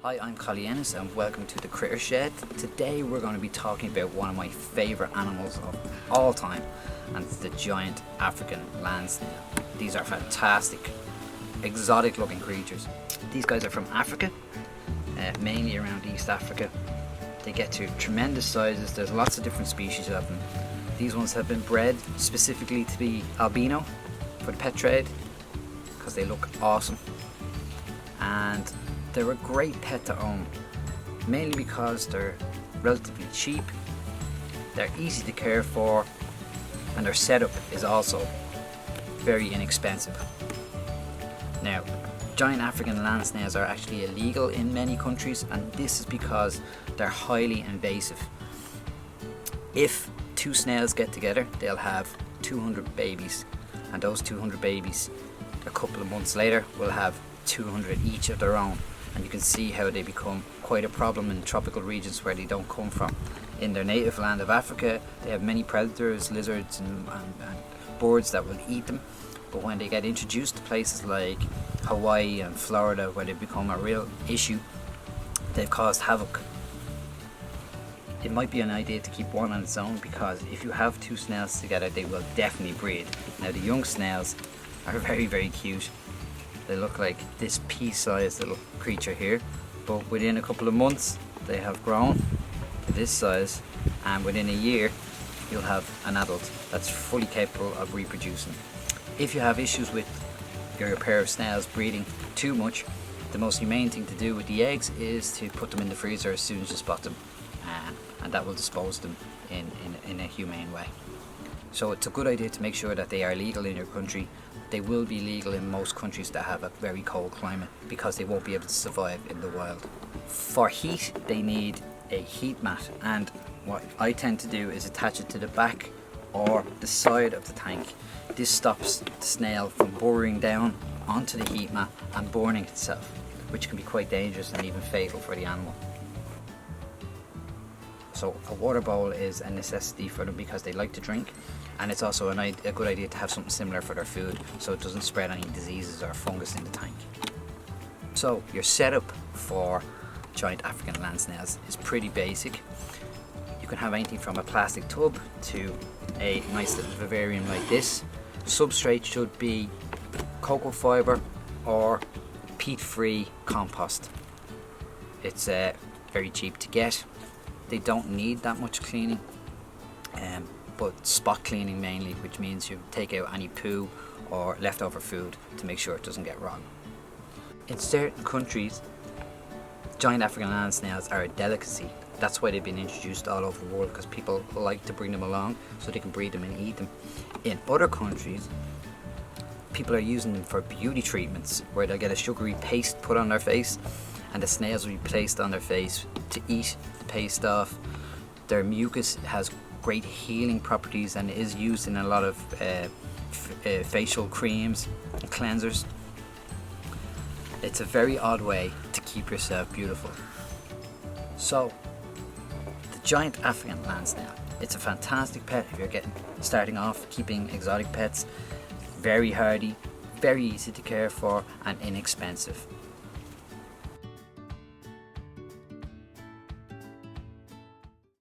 Hi, I'm Collie Ennis and welcome to the Critter Shed. Today we're going to be talking about one of my favourite animals of all time, and it's the giant African land snail. These are fantastic, exotic looking creatures. These guys are from Africa, mainly around East Africa. They get to tremendous sizes. There's lots of different species of them. These ones have been bred specifically to be albino for the pet trade because they look awesome. And they're a great pet to own, mainly because they're relatively cheap, they're easy to care for, and their setup is also very inexpensive. Now, giant African land snails are actually illegal in many countries, and this is because they're highly invasive. If two snails get together, they'll have 200 babies, and those 200 babies a couple of months later will have 200 each of their own. And you can see how they become quite a problem in tropical regions where they don't come from. In their native land of Africa, they have many predators, lizards and birds that will eat them. But when they get introduced to places like Hawaii and Florida, where they become a real issue, they've caused havoc. It might be an idea to keep one on its own, because if you have two snails together, they will definitely breed. Now, the young snails are very, very cute. They look like this pea-sized little creature here, but within a couple of months they have grown to this size, and within a year you'll have an adult that's fully capable of reproducing. If you have issues with your pair of snails breeding too much, the most humane thing to do with the eggs is to put them in the freezer as soon as you spot them, and that will dispose them in a humane way. So it's a good idea to make sure that they are legal in your country. They will be legal in most countries that have a very cold climate, because they won't be able to survive in the wild. For heat, they need a heat mat, and what I tend to do is attach it to the back or the side of the tank. This stops the snail from burrowing down onto the heat mat and burning itself, which can be quite dangerous and even fatal for the animal. So a water bowl is a necessity for them because they like to drink, and it's also a good idea to have something similar for their food so it doesn't spread any diseases or fungus in the tank. So your setup for giant African land snails is pretty basic. You can have anything from a plastic tub to a nice little vivarium like this. Substrate should be cocoa fibre or peat-free compost. It's very cheap to get. They don't need that much cleaning, but spot cleaning mainly, which means you take out any poo or leftover food to make sure it doesn't get rotten. In certain countries, giant African land snails are a delicacy. That's why they've been introduced all over the world, because people like to bring them along so they can breed them and eat them. In other countries, people are using them for beauty treatments, where they'll get a sugary paste put on their face, and the snails will be placed on their face to eat the paste off. Their mucus has great healing properties and is used in a lot of facial creams and cleansers. It's a very odd way to keep yourself beautiful. So, the giant African land snail, it's a fantastic pet if you're starting off keeping exotic pets. Very hardy, very easy to care for, and inexpensive.